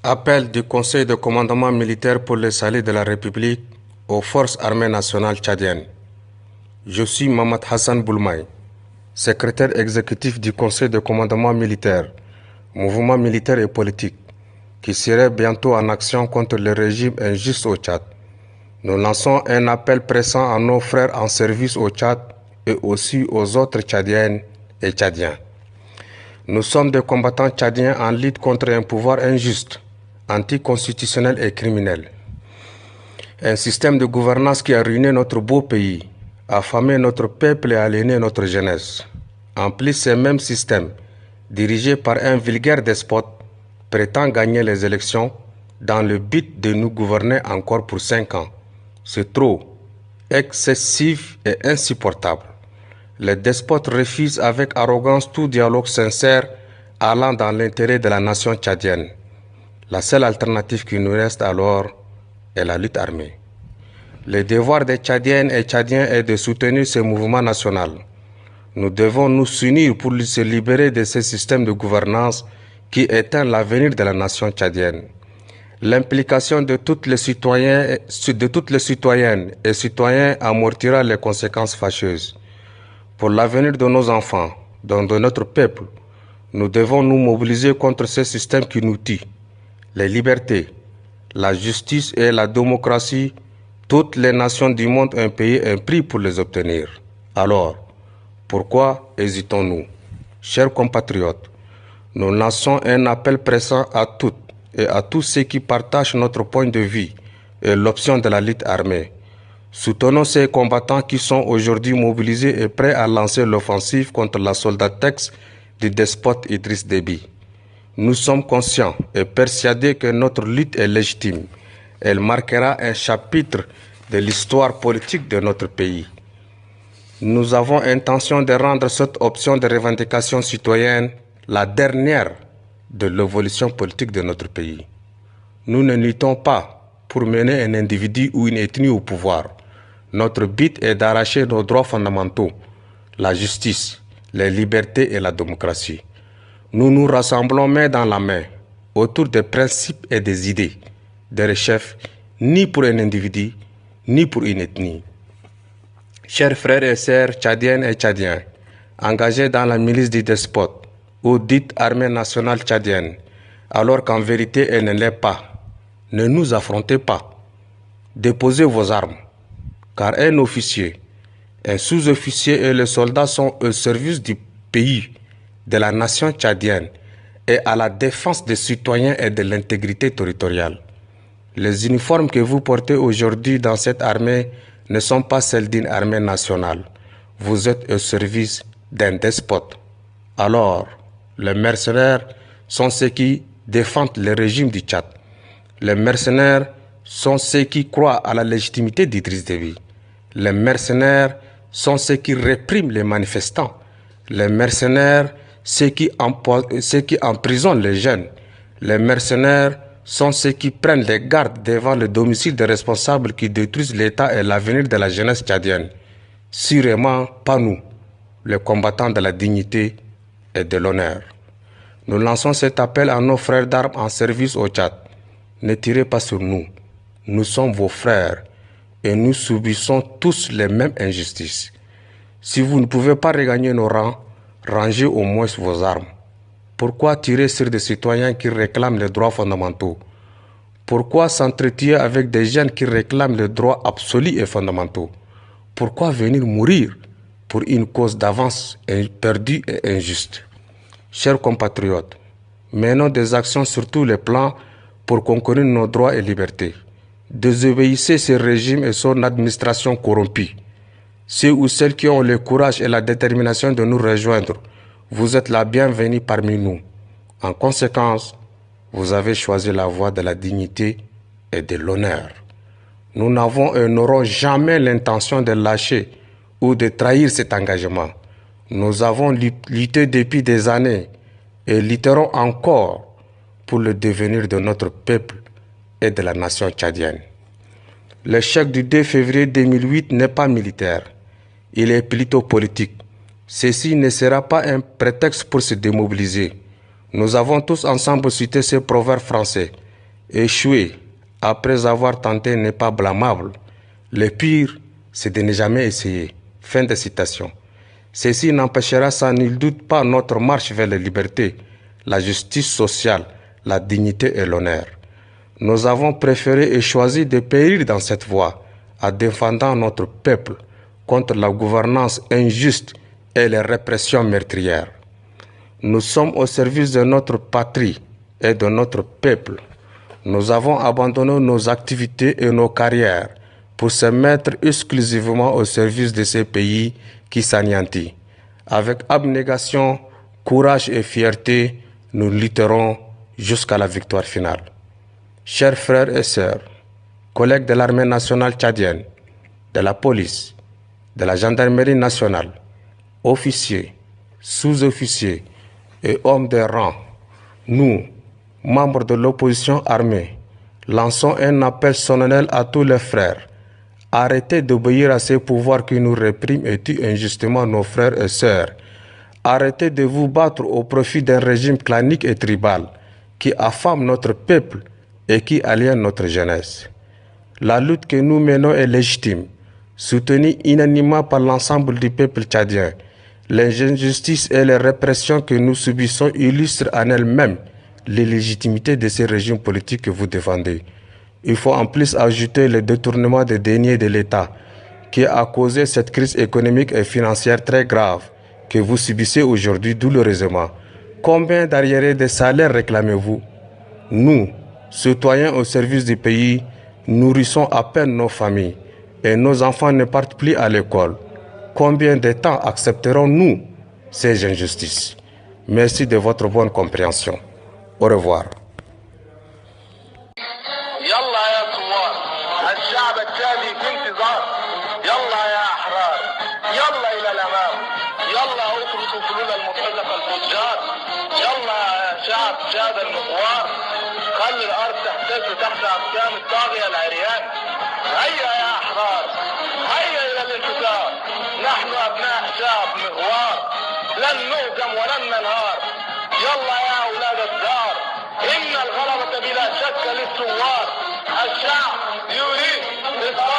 Appel du Conseil de commandement militaire pour le salut de la République aux forces armées nationales tchadiennes. Je suis Mamad Hassan Boulmaï, secrétaire exécutif du Conseil de commandement militaire, mouvement militaire et politique, qui serait bientôt en action contre le régime injuste au Tchad. Nous lançons un appel pressant à nos frères en service au Tchad et aussi aux autres Tchadiennes et Tchadiens. Nous sommes des combattants tchadiens en lutte contre un pouvoir injuste, anticonstitutionnel et criminel. Un système de gouvernance qui a ruiné notre beau pays, affamé notre peuple et aliéné notre jeunesse. En plus, ce même système, dirigé par un vulgaire despote, prétend gagner les élections dans le but de nous gouverner encore pour 5 ans. C'est trop, excessif et insupportable. Les despotes refusent avec arrogance tout dialogue sincère allant dans l'intérêt de la nation tchadienne. La seule alternative qui nous reste alors est la lutte armée. Le devoir des Tchadiennes et Tchadiens est de soutenir ce mouvement national. Nous devons nous unir pour se libérer de ce système de gouvernance qui éteint l'avenir de la nation tchadienne. L'implication de toutes les citoyennes et citoyens amortira les conséquences fâcheuses. Pour l'avenir de nos enfants, de notre peuple, nous devons nous mobiliser contre ce système qui nous tue. Les libertés, la justice et la démocratie, toutes les nations du monde ont payé un prix pour les obtenir. Alors, pourquoi hésitons-nous? Chers compatriotes, nous lançons un appel pressant à toutes et à tous ceux qui partagent notre point de vue et l'option de la lutte armée. Soutenons ces combattants qui sont aujourd'hui mobilisés et prêts à lancer l'offensive contre la soldatex du despote Idriss Déby. Nous sommes conscients et persuadés que notre lutte est légitime. Elle marquera un chapitre de l'histoire politique de notre pays. Nous avons intention de rendre cette option de revendication citoyenne la dernière de l'évolution politique de notre pays. Nous ne luttons pas pour mener un individu ou une ethnie au pouvoir. Notre but est d'arracher nos droits fondamentaux, la justice, les libertés et la démocratie. Nous nous rassemblons main dans la main autour des principes et des idées, des recherches, ni pour un individu, ni pour une ethnie. Chers frères et sœurs tchadiennes et tchadiens, engagés dans la milice du despote ou dite armée nationale tchadienne, alors qu'en vérité elle ne l'est pas, ne nous affrontez pas. Déposez vos armes, car un officier, un sous-officier et les soldats sont au service du pays, de la nation tchadienne et à la défense des citoyens et de l'intégrité territoriale. Les uniformes que vous portez aujourd'hui dans cette armée ne sont pas celles d'une armée nationale. Vous êtes au service d'un despote. Alors, les mercenaires sont ceux qui défendent le régime du Tchad. Les mercenaires sont ceux qui croient à la légitimité d'Idriss Déby. Les mercenaires sont ceux qui répriment les manifestants. Les mercenaires, ceux qui emprisonnent les jeunes. Les mercenaires sont ceux qui prennent les gardes devant le domicile des responsables qui détruisent l'État et l'avenir de la jeunesse tchadienne. Sûrement pas nous, les combattants de la dignité et de l'honneur. Nous lançons cet appel à nos frères d'armes en service au Tchad. Ne tirez pas sur nous. Nous sommes vos frères et nous subissons tous les mêmes injustices. Si vous ne pouvez pas regagner nos rangs, rangez au moins vos armes. Pourquoi tirer sur des citoyens qui réclament les droits fondamentaux? Pourquoi s'entretuer avec des jeunes qui réclament les droits absolus et fondamentaux? Pourquoi venir mourir pour une cause d'avance perdue et injuste? Chers compatriotes, menons des actions sur tous les plans pour conquérir nos droits et libertés. Désobéissez ce régime et son administration corrompue. Ceux ou celles qui ont le courage et la détermination de nous rejoindre, vous êtes la bienvenue parmi nous. En conséquence, vous avez choisi la voie de la dignité et de l'honneur. Nous n'avons et n'aurons jamais l'intention de lâcher ou de trahir cet engagement. Nous avons lutté depuis des années et lutterons encore pour le devenir de notre peuple et de la nation tchadienne. L'échec du 2 février 2008 n'est pas militaire, il est plutôt politique. Ceci ne sera pas un prétexte pour se démobiliser. Nous avons tous ensemble cité ce proverbe français. Échouer après avoir tenté n'est pas blâmable. Le pire, c'est de ne jamais essayer. Fin de citation. Ceci n'empêchera sans nul doute pas notre marche vers la liberté, la justice sociale, la dignité et l'honneur. Nous avons préféré et choisi de périr dans cette voie, en défendant notre peuple contre la gouvernance injuste et les répressions meurtrières. Nous sommes au service de notre patrie et de notre peuple. Nous avons abandonné nos activités et nos carrières pour se mettre exclusivement au service de ces pays qui s'anéantissent. Avec abnégation, courage et fierté, nous lutterons jusqu'à la victoire finale. Chers frères et sœurs, collègues de l'armée nationale tchadienne, de la police, de la gendarmerie nationale, officiers, sous-officiers et hommes de rang, nous, membres de l'opposition armée, lançons un appel solennel à tous les frères. Arrêtez d'obéir à ces pouvoirs qui nous répriment et tuent injustement nos frères et sœurs. Arrêtez de vous battre au profit d'un régime clanique et tribal qui affame notre peuple et qui aliène notre jeunesse. La lutte que nous menons est légitime, soutenue unanimement par l'ensemble du peuple tchadien. Les injustices et les répressions que nous subissons illustrent en elles-mêmes l'illégitimité de ces régimes politiques que vous défendez. Il faut en plus ajouter le détournement des deniers de l'État qui a causé cette crise économique et financière très grave que vous subissez aujourd'hui douloureusement. Combien d'arriérés de salaires réclamez-vous? Nous, citoyens au service du pays, nourrissons à peine nos familles et nos enfants ne partent plus à l'école. Combien de temps accepterons-nous ces injustices? Merci de votre bonne compréhension. Au revoir. يلا يا ثوار الشعب التشادي في انتظار يلا يا احرار يلا الى الامام يلا اتركوا فلول المرتزقه الفجار يلا يا شعب شاد المثوار خلي الارض تهتز تحت اقدام الطاغيه العريان هيا يا احرار هيا الى الانتصار نحن ابناء شعب مغوار لن نهزم ولن ننهار يلا يا اولاد الدار ان الغلبه بلا شك للثوار الشعب يريد إصلاح